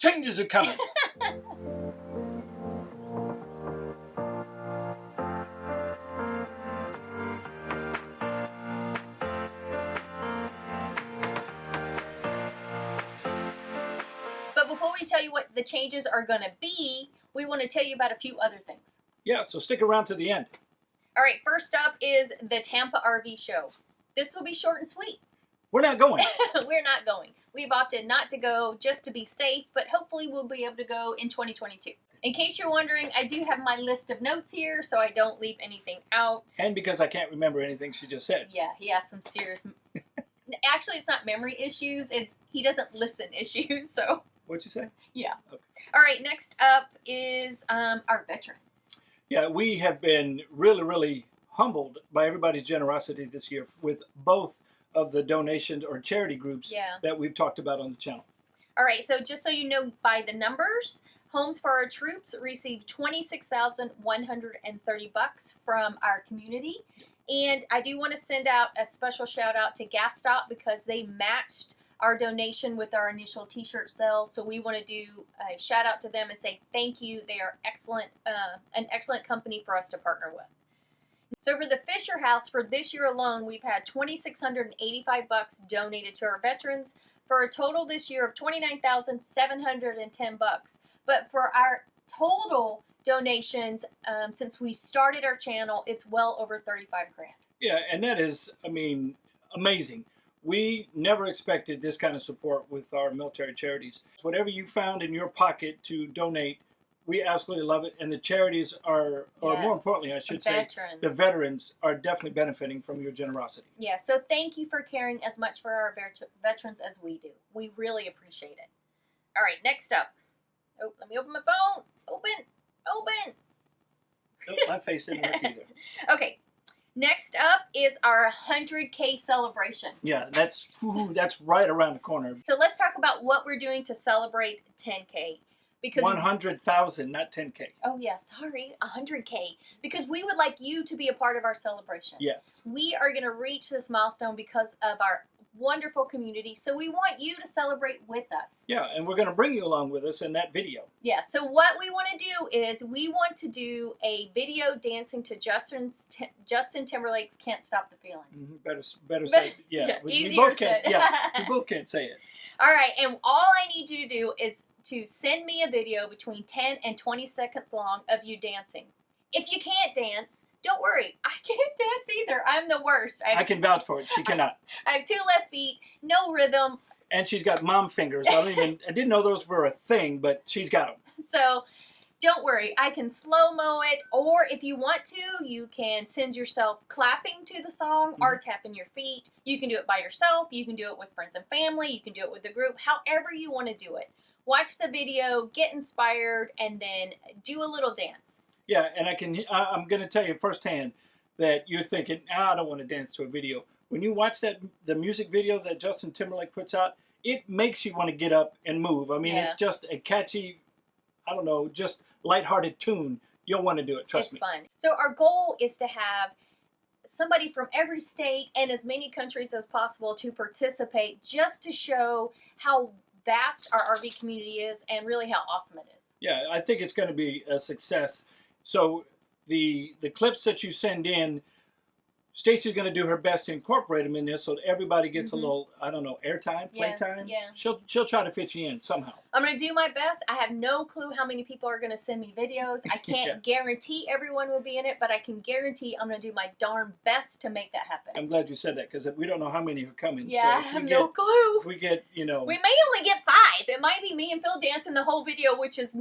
changes are coming. But before we tell you what the changes are going to be, we want to tell you about a few other things. Yeah, so stick around to the end. All right, first up is the Tampa RV show. This will be short and sweet. We're not going. We're not going. We've opted not to go just to be safe, but hopefully we'll be able to go in 2022. In case you're wondering, I do have my list of notes here, so I don't leave anything out. And because I can't remember anything she just said. Yeah, he has some serious... Actually, it's not memory issues. It's he doesn't listen issues, so... What'd you say? Yeah. Okay. All right, next up is our veterans. Yeah, we have been really, really humbled by everybody's generosity this year with both of the donations or charity groups that we've talked about on the channel. All right, so just so you know by the numbers, Homes for Our Troops received $26,130 from our community. And I do want to send out a special shout out to Gas Stop because they matched our donation with our initial t-shirt sale. So we want to do a shout out to them and say thank you. They are excellent, an excellent company for us to partner with. So for the Fisher House, for this year alone, we've had $2,685 donated to our veterans for a total this year of $29,710. But for our total donations, since we started our channel, it's well over 35 grand. Yeah, and that is, I mean, amazing. We never expected this kind of support with our military charities. Whatever you found in your pocket to donate, we absolutely love it. And the charities are, or more importantly, I should say, the veterans are definitely benefiting from your generosity. Yeah, so thank you for caring as much for our veterans as we do. We really appreciate it. All right, next up. Oh, let me open my phone. Open. Oh, my face didn't work either. Okay. Next up is our 100K celebration. Yeah, that's right around the corner. So let's talk about what we're doing to celebrate 10K. Because 100,000, not 10K. Oh yeah, sorry, 100K. Because we would like you to be a part of our celebration. Yes. We are going to reach this milestone because of our wonderful community. So we want you to celebrate with us. Yeah, and we're going to bring you along with us in that video. Yeah, so what we want to do is we want to do a video dancing to Justin Timberlake's Can't Stop the Feeling. Better say, yeah. We both can't, we both can't say it. All right, and all I need you to do is to send me a video between 10 and 20 seconds long of you dancing. If you can't dance, don't worry. I can't dance either. I'm the worst. I can vouch for it. She cannot. I have 2 left feet, no rhythm. And she's got mom fingers. I didn't know those were a thing, but she's got them. So don't worry. I can slow-mo it, or if you want to, you can send yourself clapping to the song or tapping your feet. You can do it by yourself. You can do it with friends and family. You can do it with the group, however you want to do it. Watch the video, get inspired, and then do a little dance. Yeah, and I'm going to tell you firsthand that you're thinking, I don't want to dance to a video. When you watch the music video that Justin Timberlake puts out, it makes you want to get up and move. I mean, it's just a catchy, I don't know, just lighthearted tune. You'll want to do it, trust me. It's fun. So our goal is to have somebody from every state and as many countries as possible to participate, just to show how vast our RV community is and really how awesome it is. Yeah, I think it's going to be a success. So the clips that you send in, Stacy's going to do her best to incorporate them in this so that everybody gets a little, I don't know, airtime, playtime. Yeah. She'll try to fit you in somehow. I'm going to do my best. I have no clue how many people are going to send me videos. I can't guarantee everyone will be in it, but I can guarantee I'm going to do my darn best to make that happen. I'm glad you said that because we don't know how many are coming. Yeah, so I have no clue. If we get, We may only get 5. It might be me and Phil dancing the whole video, which is,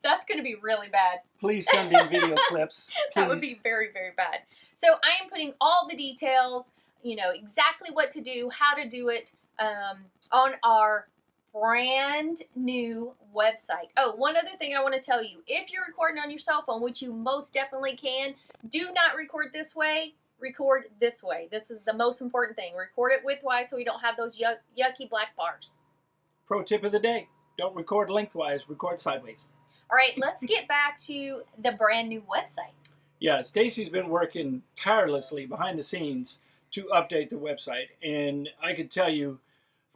that's going to be really bad. Please send in video clips. Please. That would be very, very bad. So I am putting all the details, exactly what to do, how to do it, on our brand new website. Oh, one other thing I want to tell you. If you're recording on your cell phone, which you most definitely can, do not record this way. Record this way. This is the most important thing. Record it widthwise so we don't have those yucky black bars. Pro tip of the day. Don't record lengthwise, record sideways. All right, let's get back to the brand new website. Yeah, Stacy's been working tirelessly behind the scenes to update the website. And I can tell you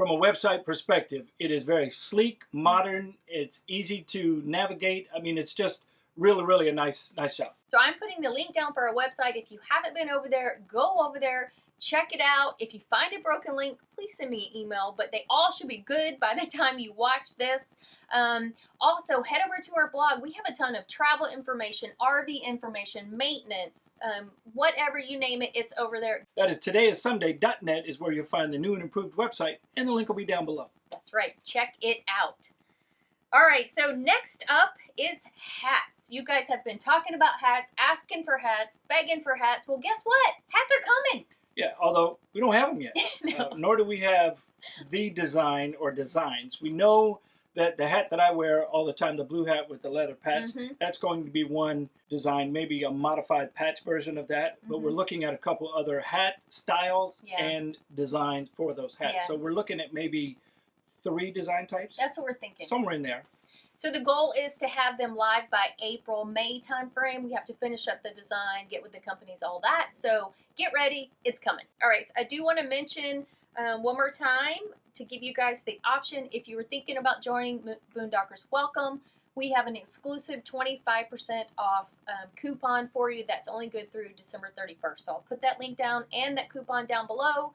From a website perspective, it is very sleek, modern. It's easy to navigate. I mean, it's just really, really a nice shop. So I'm putting the link down for our website. If you haven't been over there, go over there, check it out. If you find a broken link, please send me an email, but they all should be good by the time you watch this. Also, head over to our blog. We have a ton of travel information, RV information, maintenance, whatever you name it, it's over there. That is todayissunday.net is where you'll find the new and improved website, and the link will be down below. That's right. Check it out. All right, so next up is hats. You guys have been talking about hats, asking for hats, begging for hats. Well, guess what? Hats are coming. Yeah, although we don't have them yet. No. Nor do we have the design or designs. We know that the hat that I wear all the time, the blue hat with the leather patch, that's going to be one design, maybe a modified patch version of that. But we're looking at a couple other hat styles and designs for those hats. Yeah. So we're looking at maybe 3 design types. That's what we're thinking. Somewhere in there. So the goal is to have them live by April, May timeframe. We have to finish up the design, get with the companies, all that. So get ready, it's coming. All right, so I do want to mention one more time to give you guys the option. If you were thinking about joining Boondockers, welcome. We have an exclusive 25% off coupon for you that's only good through December 31st. So I'll put that link down and that coupon down below.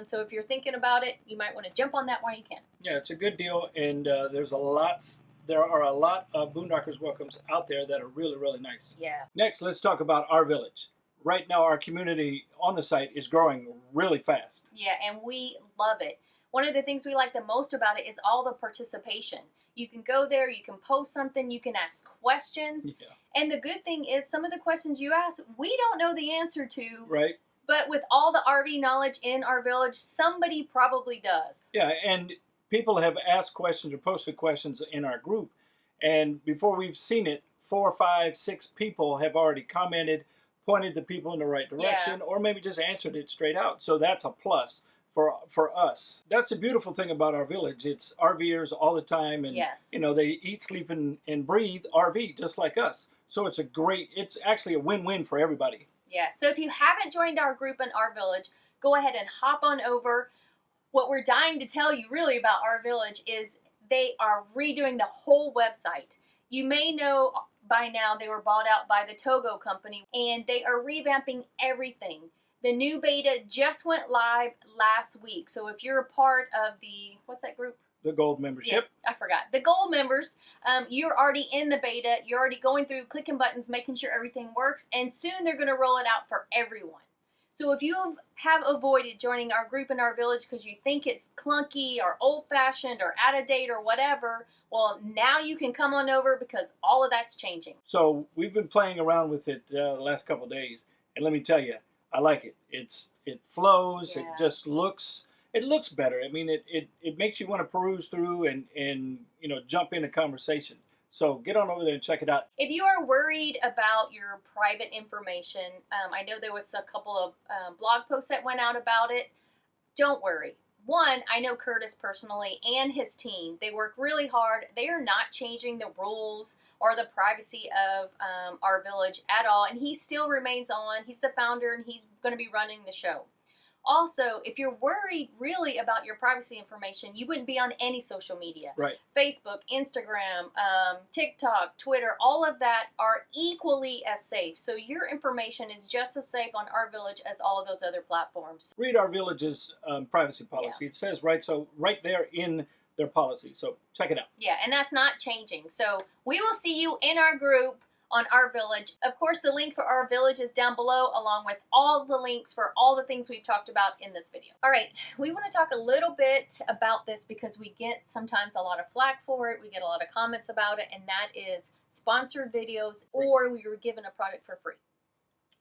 So if you're thinking about it, you might want to jump on that while you can. Yeah, it's a good deal, and there are a lot of Boondockers welcomes out there that are really, really nice. Yeah. Next, let's talk about RVillage. Right now, our community on the site is growing really fast. Yeah, and we love it. One of the things we like the most about it is all the participation. You can go there, you can post something, you can ask questions. Yeah. And the good thing is some of the questions you ask, we don't know the answer to. Right. But with all the RV knowledge in RVillage, somebody probably does. Yeah, and people have asked questions or posted questions in our group, and before we've seen it, 4, 5, 6 people have already commented, pointed the people in the right direction, or maybe just answered it straight out. So that's a plus for us. That's the beautiful thing about RVillage. It's RVers all the time, and you know, they eat, sleep, and breathe RV just like us. So it's actually a win-win for everybody. Yeah, so if you haven't joined our group in RVillage, go ahead and hop on over. What we're dying to tell you really about RVillage is they are redoing the whole website. You may know by now they were bought out by the Togo company, and they are revamping everything. The new beta just went live last week. So if you're a part of the, what's that group? The gold membership. Yeah, I forgot. The gold members, you're already in the beta. You're already going through, clicking buttons, making sure everything works. And soon they're going to roll it out for everyone. So if you have avoided joining our group in RVillage because you think it's clunky or old-fashioned or out of date or whatever, well, now you can come on over because all of that's changing. So we've been playing around with it the last couple of days. And let me tell you, I like it. It flows. Yeah. It just looks... It looks better. I mean, it makes you want to peruse through and you know, jump into conversation. So get on over there and check it out. If you are worried about your private information, I know there was a couple of blog posts that went out about it. Don't worry. One, I know Curtis personally and his team. They work really hard. They are not changing the rules or the privacy of RVillage at all. And he still remains on. He's the founder and he's going to be running the show. Also, if you're worried really about your privacy information, you wouldn't be on any social media. Right. Facebook, Instagram, TikTok, Twitter, all of that are equally as safe. So your information is just as safe on RVillage as all of those other platforms. Read RVillage's privacy policy. Yeah. It says right there in their policy. So check it out. Yeah, and that's not changing. So we will see you in our group on RVillage. Of course, the link for RVillage is down below, along with all the links for all the things we've talked about in this video. All right, we want to talk a little bit about this because we get sometimes a lot of flack for it. We get a lot of comments about it, and that is sponsored videos or we were given a product for free.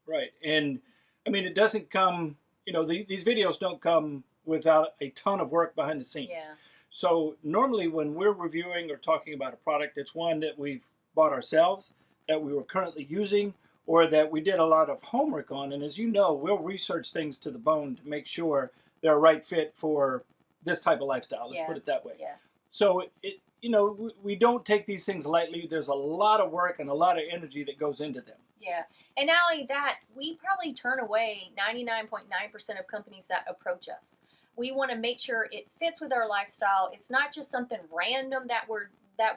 Right, and I mean, it doesn't come, you know, these videos don't come without a ton of work behind the scenes. Yeah. So normally when we're reviewing or talking about a product, it's one that we've bought ourselves, that we were currently using, or that we did a lot of homework on. And as you know, we'll research things to the bone to make sure they're a right fit for this type of lifestyle. Let's put it that way. Yeah. So, you know, we don't take these things lightly. There's a lot of work and a lot of energy that goes into them. Yeah. And not only that, we probably turn away 99.9% of companies that approach us. We want to make sure it fits with our lifestyle. It's not just something random that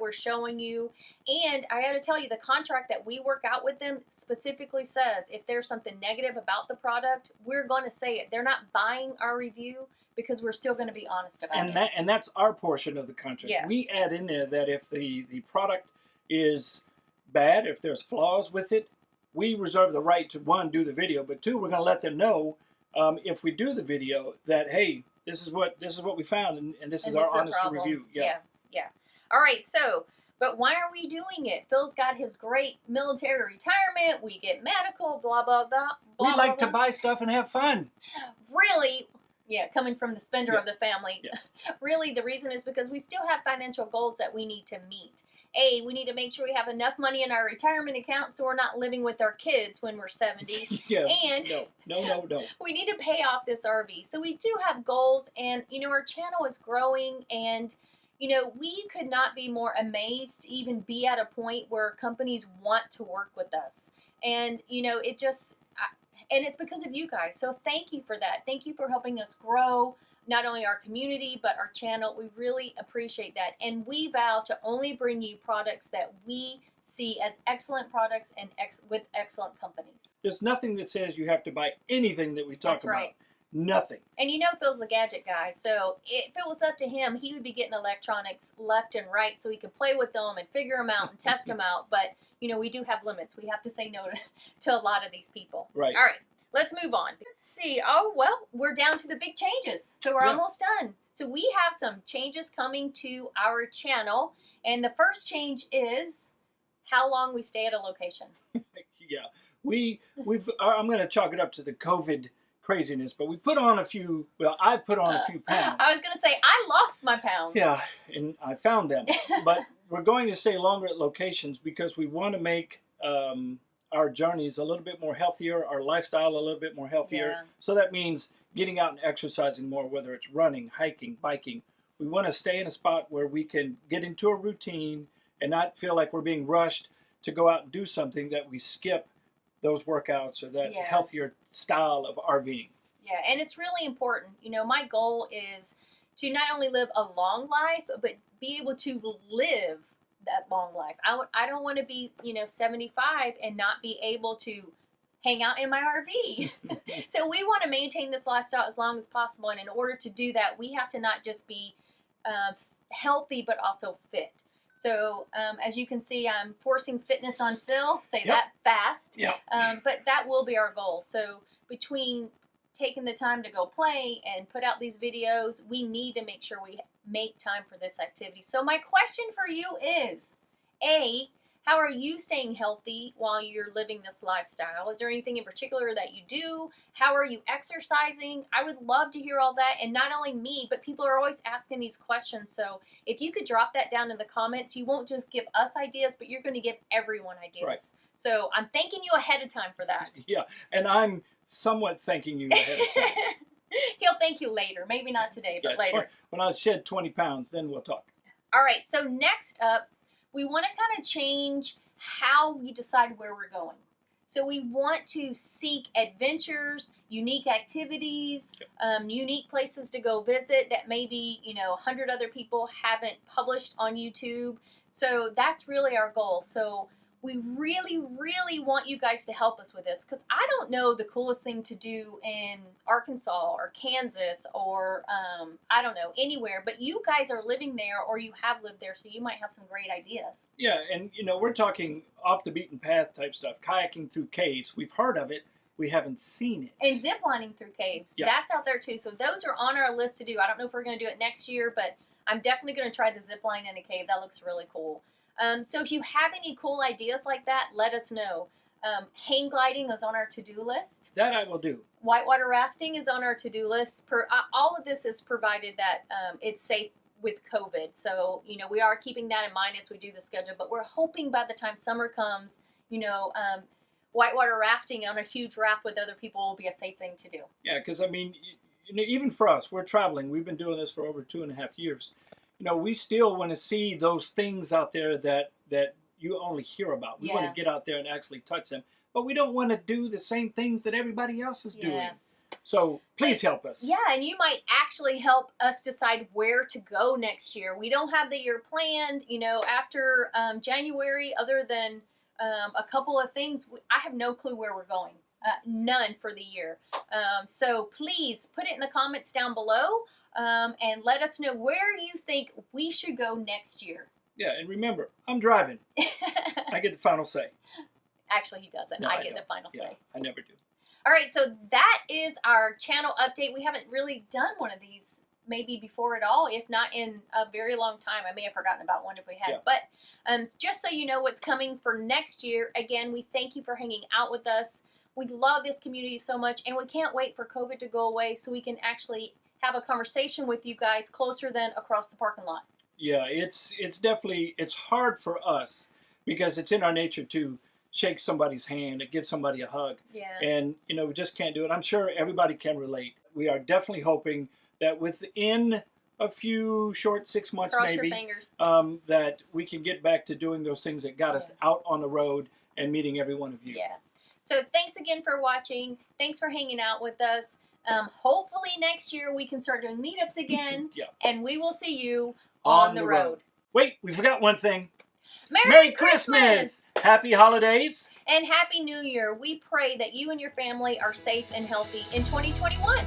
we're showing you. And I got to tell you, the contract that we work out with them specifically says if there's something negative about the product, we're going to say it. They're not buying our review because we're still going to be honest about it. And that's our portion of the contract. Yes. We add in there that if the product is bad, if there's flaws with it, we reserve the right to, one, do the video, but two, we're going to let them know if we do the video that, hey, this is what we found, and this is our honest review. Yeah. All right, so, but why are we doing it? Phil's got his great military retirement. We get medical, blah, blah, blah. We like to buy stuff and have fun. Really? Yeah, coming from the spender of the family. Yeah. Really, the reason is because we still have financial goals that we need to meet. A, we need to make sure we have enough money in our retirement account so we're not living with our kids when we're 70. Yeah. And No. we need to pay off this RV. So we do have goals, and, our channel is growing, and, we could not be more amazed to even be at a point where companies want to work with us. And, it just... And it's because of you guys. So thank you for that. Thank you for helping us grow not only our community, but our channel. We really appreciate that. And we vow to only bring you products that we see as excellent products and with excellent companies. There's nothing that says you have to buy anything that we talk That's about. right. Nothing. And Phil's a gadget guy. So if it was up to him, he would be getting electronics left and right so he could play with them and figure them out and test them out. But, we do have limits. We have to say no to a lot of these people. Right. All right. Let's move on. Let's see. Oh, well, we're down to the big changes. So we're almost done. So we have some changes coming to our channel. And the first change is how long we stay at a location. Yeah. I'm going to chalk it up to the COVID craziness, but we put on a few, I put on a few pounds. I was going to say, I lost my pounds. Yeah, and I found them. But we're going to stay longer at locations because we want to make our journeys a little bit more healthier, our lifestyle a little bit more healthier. Yeah. So that means getting out and exercising more, whether it's running, hiking, biking. We want to stay in a spot where we can get into a routine and not feel like we're being rushed to go out and do something that we skip those workouts or that healthier style of RVing. Yeah, and it's really important. My goal is to not only live a long life, but be able to live that long life. I don't want to be, 75 and not be able to hang out in my RV. So we want to maintain this lifestyle as long as possible. And in order to do that, we have to not just be healthy, but also fit. So as you can see, I'm forcing fitness on Phil. Say that fast. Yeah. But that will be our goal. So between taking the time to go play and put out these videos, we need to make sure we make time for this activity. So my question for you is, A, how are you staying healthy while you're living this lifestyle? Is there anything in particular that you do? How are you exercising? I would love to hear all that. And not only me, but people are always asking these questions. So if you could drop that down in the comments, you won't just give us ideas, but you're going to give everyone ideas. Right. So I'm thanking you ahead of time for that. Yeah, and I'm somewhat thanking you ahead of time. He'll thank you later. Maybe not today, but later. When I shed 20 pounds, then we'll talk. All right, so next up, we want to kind of change how we decide where we're going. So we want to seek adventures, unique activities, unique places to go visit that maybe, 100 other people haven't published on YouTube. So that's really our goal. So we really, really want you guys to help us with this, because I don't know the coolest thing to do in Arkansas or Kansas or, I don't know, anywhere. But you guys are living there, or you have lived there, so you might have some great ideas. Yeah, and, we're talking off the beaten path type stuff, kayaking through caves. We've heard of it. We haven't seen it. And ziplining through caves. Yeah. That's out there, too. So those are on our list to do. I don't know if we're going to do it next year, but I'm definitely going to try the zipline in a cave. That looks really cool. So if you have any cool ideas like that, let us know. Hang gliding is on our to-do list. That I will do. Whitewater rafting is on our to-do list. All of this is provided that it's safe with COVID. So, we are keeping that in mind as we do the schedule. But we're hoping by the time summer comes, whitewater rafting on a huge raft with other people will be a safe thing to do. Yeah, because, even for us, we're traveling. We've been doing this for over 2.5 years. We still want to see those things out there that you only hear about. We want to get out there and actually touch them. But we don't want to do the same things that everybody else is doing. Yes. So please help us. Yeah, and you might actually help us decide where to go next year. We don't have the year planned, after January, other than a couple of things. I have no clue where we're going. None for the year. So please put it in the comments down below and let us know where you think we should go next year. Yeah, and remember, I'm driving. I get the final say. Actually, he doesn't. No, I get the final say. I never do. All right, so that is our channel update. We haven't really done one of these maybe before at all, if not in a very long time. I may have forgotten about one if we had. Yeah. But just so you know what's coming for next year, again, we thank you for hanging out with us. We love this community so much, and we can't wait for COVID to go away so we can actually have a conversation with you guys closer than across the parking lot. Yeah, it's definitely, it's hard for us because it's in our nature to shake somebody's hand and give somebody a hug. Yeah. And, we just can't do it. I'm sure everybody can relate. We are definitely hoping that within a few short 6 months, Cross maybe, your fingers. that we can get back to doing those things that got us out on the road and meeting every one of you. Yeah. So thanks again for watching. Thanks for hanging out with us. Hopefully next year we can start doing meetups again. Yeah. And we will see you on the road. Wait, we forgot one thing. Merry Christmas! Happy holidays! And Happy New Year. We pray that you and your family are safe and healthy in 2021.